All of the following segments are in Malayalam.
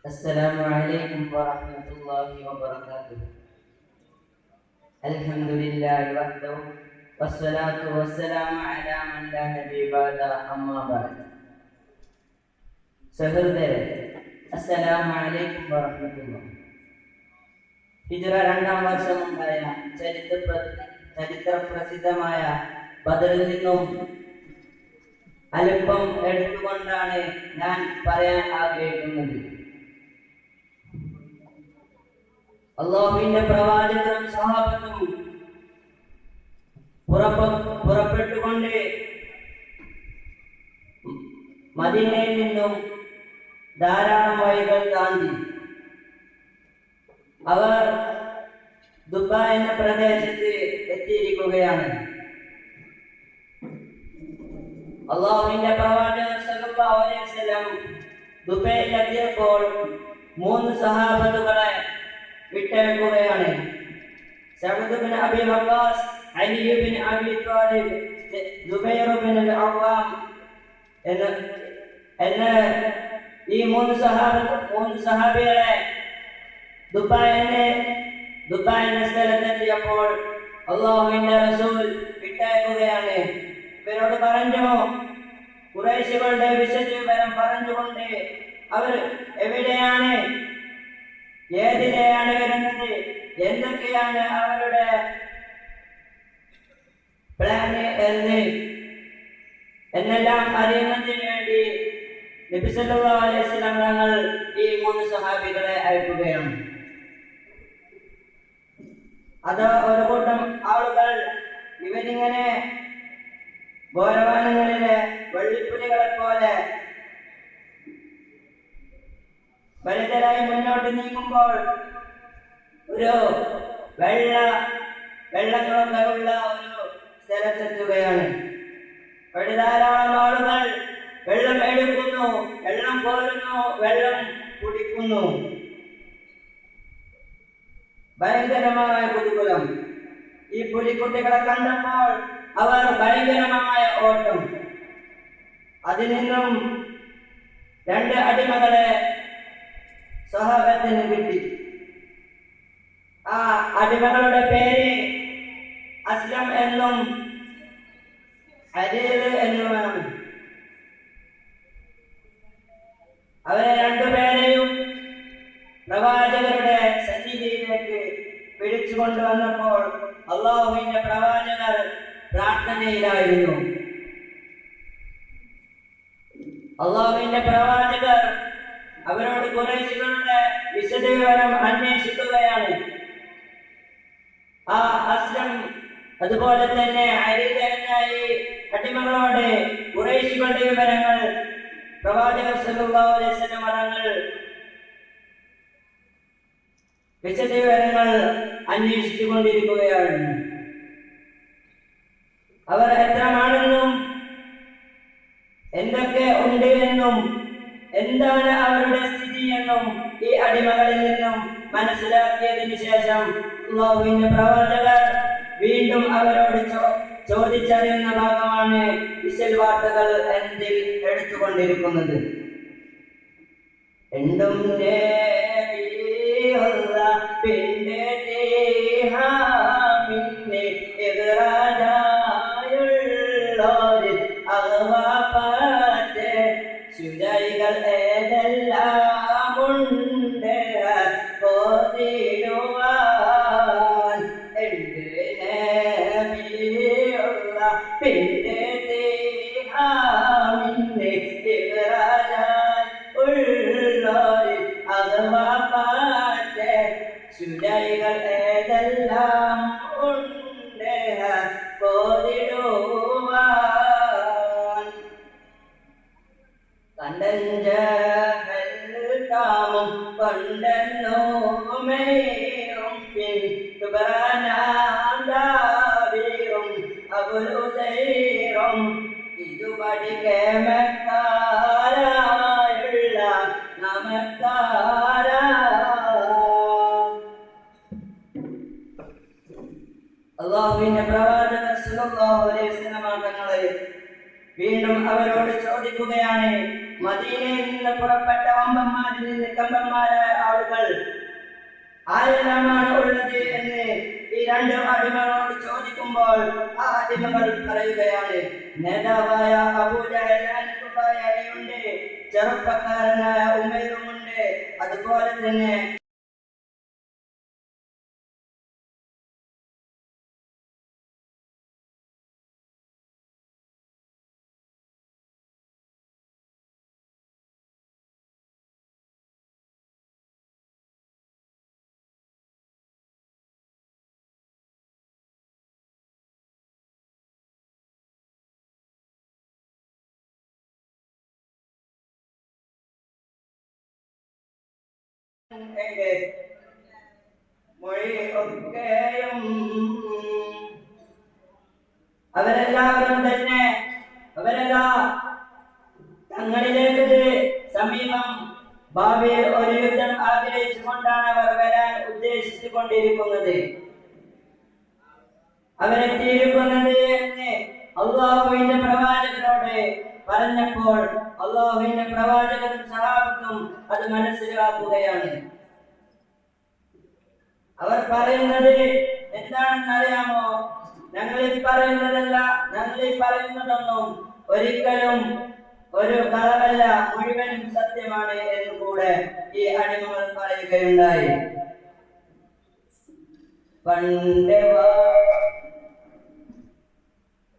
السلام عليكم ورحمة الله وبركاته. الحمد لله وحده والصلاة والسلام على من لا نبي بعد أما بعد. സഹോദരരെ, അസ്സലാമു അലൈക്കും വറഹ്മത്തുള്ളാഹി. ഹിജ്റ 2-ാം വർഷമുണ്ടായ ചരിത്ര പ്രസിദ്ധമായ ബദറിൽ നിന്നും അല്പം എടുത്തുകൊണ്ടാണ് ഞാൻ പറയാൻ ആഗ്രഹിക്കുന്നത്. അല്ലാഹുവിന്റെ പ്രവാചകരും സഹാബത്തും പുറപ്പെട്ടുകൊണ്ട് മദീനയിൽ നിന്നും ധാരാളം വഴികൾ താണ്ടി അവർ ദുബ എന്ന പ്രദേശത്ത് എത്തിയിരിക്കുകയാണ്. അല്ലാഹുവിന്റെ പ്രവാചകർ സല്ലല്ലാഹു അലൈഹി വസല്ലം ദുബയിൽ എത്തിയപ്പോൾ 3 സഹാബത്തുകളെ വിട്ടയക്കുകയാണ്. സഅദ് ഇബ്നു അബി വഖാസ്, അലി ഇബ്നു അബി ത്വാലിബ്, സുബൈർ ഇബ്നു അൽ-അവ്വാം എന്ന ഈ 3 സഹാബികളെ ദുബ എന്ന സ്ഥലത്തെത്തിയപ്പോൾ അല്ലാഹുവിന്റെ റസൂൽ വിട്ടയക്കുകയാണ്. ഇവരോട് പറഞ്ഞു, ഖുറൈശികളുടെ വിശദീകരണം പറഞ്ഞുകൊണ്ട് അവർ എവിടെയാണ്, ഏതിലെയാണ് വരുന്നത്, എന്തൊക്കെയാണ് അവരുടെ പ്ലാന് എന്നെല്ലാം അറിയുന്നതിന് വേണ്ടി നബി സല്ലല്ലാഹു അലൈഹി വസല്ലം തങ്ങൾ ഈ 3 സഹാബികളെ അയക്കുകയാണ്. അത് ഒരു കൂട്ടം ആളുകൾ ഇവരിങ്ങനെ ഘോരവാനങ്ങളിലെ വള്ളിപ്പുലികളെ പോലെ വലുതരായി മുന്നോട്ട് നീങ്ങുമ്പോൾ ഒരു വെള്ളങ്ങളൊക്കെ ഉള്ള ഒരു സ്ഥലത്തെത്തുകയാണ്. അവിടെ ധാരാളം ആളുകൾ വെള്ളം എടുക്കുന്നു, വെള്ളം കോരുന്നു, വെള്ളം കുടിക്കുന്നു. ഭയങ്കരമായ കുതൂഹലം. ഈ പുലിക്കുട്ടികളെ കണ്ടപ്പോൾ അവർ ഭയങ്കരമായ ഓട്ടം. അതിൽ നിന്നും 2 അടിമകളെ സഹാബത്തിന് കിട്ടി. ആ അടിമകളുടെ പേര് അസ്ലം എന്നും അരീർ എന്നുമാണ്. അവരെ 2 പേരെയും പ്രവാചകരുടെ സന്നിധിയിലേക്ക് പിടിച്ചുകൊണ്ടുവന്നപ്പോൾ അല്ലാഹുവിന്റെ പ്രവാചകർ പ്രാർത്ഥനയിലായിരുന്നു. അല്ലാഹുവിന്റെ പ്രവാചകർ അവരോട് ഖുറൈശികളുടെ വിശദവിവരം അന്വേഷിക്കുകയാണ്. ആ അസ്ലം അതുപോലെ തന്നെ അരീർ എന്ന ഈ അടിമകളോട് ഖുറൈശികളുടെ വിവരങ്ങൾ പ്രവാചകർ സല്ലല്ലാഹു അലൈഹി വസല്ലം തങ്ങൾ വിശദവിവരങ്ങൾ അന്വേഷിച്ചു കൊണ്ടിരിക്കുകയാണ്. അവർ എത്രമാണെന്നും എന്തൊക്കെ ഉണ്ട് എന്നും എന്താണ് അവരുടെ സ്ഥിതി എന്നും ഈ അടിമകളിൽ നിന്നും മനസ്സിലാക്കിയതിനു ശേഷം അല്ലാഹുവിന്റെ പ്രവാചകർ വീണ്ടും അവരോട് ചോദിച്ചറിയുന്ന ഭാഗമാണ് ഇസ്ലാം വാർത്തകൾ എന്നിൽ എടുത്തുകൊണ്ടിരിക്കുന്നത്. എന്തും പിന്നെ ശുചൈകൾ ഏതെല്ലാം ഉണ്ട് പോതിടുവാൻ. പിന്നെ അഥവാ പാറ്റ് ശുചൈകൾ ഏതെല്ലാം ഉണ്ട് പോതിടുവാൻ. കണ്ടഞ്ചാമും കൊണ്ടെന്നോമേറും പിൻതുബരാനാദാവീറും അബുലുസൈറും ഇതുപടി കേമക്കാരായുള്ള നമസ്കാര. അല്ലാഹുവിന്റെ പ്രവാചകർ സല്ലല്ലാഹു അലൈഹി വസല്ലം തങ്ങളെ വീണ്ടും അവരോട് ചോദിക്കുകയാണ്, മദീനയിൽ നിന്ന് പുറപ്പെട്ട വമ്പന്മാരിൽ നിന്ന് കമ്പന്മാരായ ആളുകൾ ആരെല്ലാമാണ് ഉള്ളത് എന്ന് ഈ രണ്ട് അടിമകളോട് ചോദിക്കുമ്പോൾ ആ അടിമകൾ പറയുകയാണ്, നേതാവായ അബൂജഹലുണ്ട്, ചെറുപ്പക്കാരനായ ഉമൈറുമുണ്ട്, അതുപോലെ തന്നെ മൊഴി ഒക്കെയും അവരെല്ലാവരും തന്നെ തങ്ങളിലേക്ക് സമീപം ഭാവിയിൽ ഒരു യുദ്ധം ആഗ്രഹിച്ചുകൊണ്ടാണ് അവർ വരാൻ ഉദ്ദേശിച്ചു കൊണ്ടിരിക്കുന്നത്. അവരെത്തിയിരിക്കുന്നത് എന്ന് അള്ളാഹുവിന്റെ പ്രവാചകരോട് പറഞ്ഞപ്പോൾ അള്ളാഹുവിന്റെ പ്രവാചകരും സഹാബത്തും അത് മനസ്സിലാക്കുകയാണ്. അവർ പറയുന്നത് എന്താണെന്നറിയാമോ? ഞങ്ങളീ പറയുന്നതൊന്നും ഒരിക്കലും ഒരു കളവല്ല, മുഴുവനും സത്യമാണ് എന്ന് കൂടെ ഈ അടിമകൾ പറയുകയുണ്ടായി.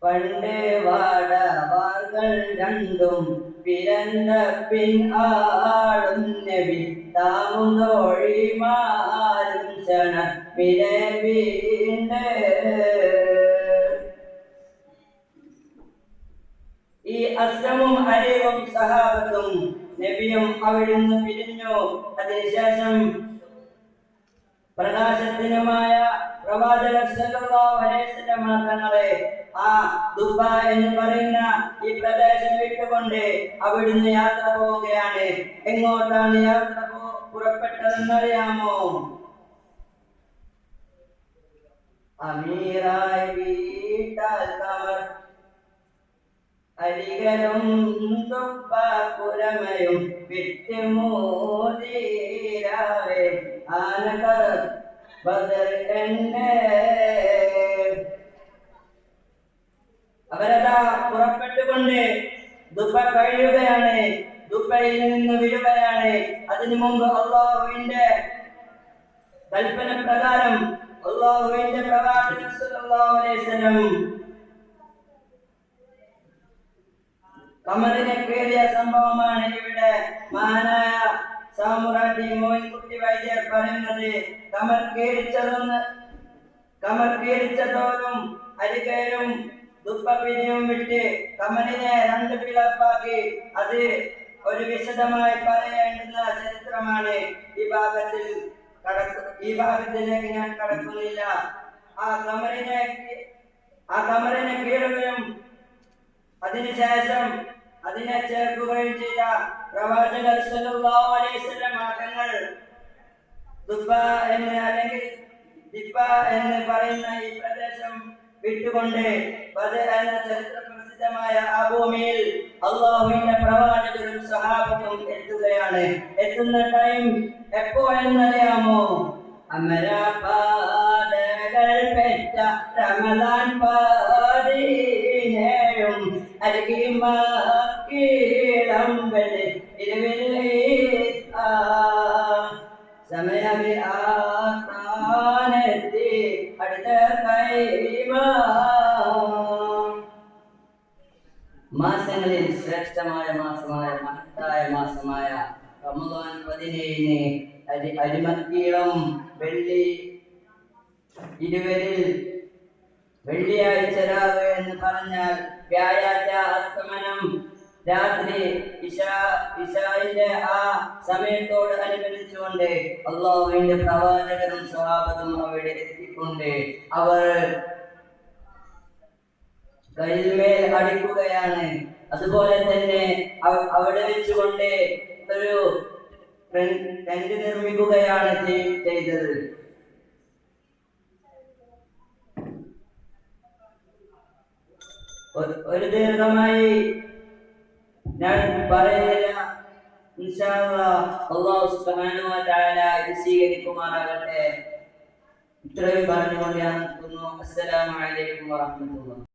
പണ്ട് വാടവാകൾ രണ്ടും പിറന്ന പിൻ ആടും നബി താമുതോഴിമാരും ക്ഷണമിരവിണ്ട്. ഈ അസ്ലമും അലിയും സഹാബത്തും നബിയും അവിടുന്ന് പിരിഞ്ഞു. അതിനുശേഷം പ്രകാശത്തിനുമായ പ്രവാചകർ സല്ലല്ലാഹു അലൈഹി വസല്ലം തങ്ങളെ ആ ദുബ എന്ന് പറയുന്ന ഈ പ്രദേശം വിട്ടുകൊണ്ട് അവിടുന്ന് യാത്ര പോവുകയാണ്. എങ്ങോട്ടാണ് യാത്ര പുറപ്പെട്ടതെന്നറിയാമോ? അമീറായി വീട്ടാൽ കമർ അരികലും പുരമയും വിട്ടുമൂതിരാവേ ആനകർ ബദർ എന്നെ. അവരതാ പുറപ്പെട്ടുകൊണ്ട് ദുബ കഴിയുകയാണ്, ദുബയിൽ നിന്ന് വിടുകയാണ്. അതിനു മുമ്പ് അള്ളാഹുവിന്റെ കൽപ്പന പ്രകാരം അള്ളാഹുവിന്റെ പ്രവാചകൻ സല്ലല്ലാഹു അലൈഹി വസല്ലം കമറിനെ കയറിയ സംഭവമാണ് ഇവിടെ മഹാനായ സാമുറാട്ടി മോയിൻകുട്ടി വൈദ്യർ പറയുന്നത്. കമർ കീറിച്ചതോറും അരികേരും ദുഃഖപിരിയും വിട്ട് കമറിനെ രണ്ട് പിളർപ്പാക്കി. അത് ഒരു വിശദമായി പറയേണ്ടുന്ന ചരിത്രമാണ്. ഈ ഭാഗത്തിലേക്ക് ഞാൻ കടക്കുന്നില്ല. ആ കമറിനെ കീറുകയും അതിനുശേഷം അതിനെ ചേർക്കുകയും ചെയ്ത പ്രവാചകർ സല്ലല്ലാഹു അലൈഹി വസല്ലം തങ്ങൾ ദുബ എന്ന് അല്ലെങ്കിൽ ദിബ എന്ന് പറയുന്ന ഈ പ്രദേശം വിട്ടുകൊണ്ട് ബദർ എന്ന ചരിത്ര പ്രസിദ്ധമായ ആ ഭൂമിയിൽ അള്ളാഹുവിന്റെ പ്രവാചകരും സഹാബത്തും എത്തുകയാണ്. എത്തുന്ന ടൈം എപ്പോഴെന്നറിയാമോ? അമരപാതകൾ പെറ്റ റമദാൻ പതിനേഴും അൽകിമക്കിളമ്പല് ഇരുവില്ലി സമയമി ആക്കാനെത്തി അടുത്ത മാസങ്ങളിൽ ശ്രേഷ്ഠമായ മാസമായ മഹത്തായ മാസമായ റമദാൻ 17 അരിമക്കീളം വെള്ളി ഇരുവരിൽ വെള്ളിയാഴ്ച രാവ് എന്ന് പറഞ്ഞാൽ വ്യാഴാഴ്ച അസ്തമനം രാത്രി ഇശായിന്റെ ആ സമയത്തോട് അനുബന്ധിച്ചുകൊണ്ട് അള്ളാഹുവിന്റെ പ്രവാചകരും സ്വഹാബത്തും അവിടെ എത്തിക്കൊണ്ട് അവർ കൈമേൽ അടിക്കുകയാണ്. അതുപോലെ തന്നെ അവിടെ വെച്ചുകൊണ്ട് ഒരു ടെന്റ് നിർമ്മിക്കുകയാണ് ചെയ്തത്. ഒരു ദീർഘമായി ഞാൻ പറയുന്നില്ല. ഇൻഷാ അല്ലാഹ് അല്ലാഹു സുബ്ഹാനഹു വ തആല ഇത് സ്വീകരിക്കുമാറാകട്ടെ. ഇത്രയും പറഞ്ഞുകൊണ്ട് ഞാൻ നിർത്തുന്നു. അസ്സലാമു അലൈക്കും വറഹ്മത്തുള്ളാഹി.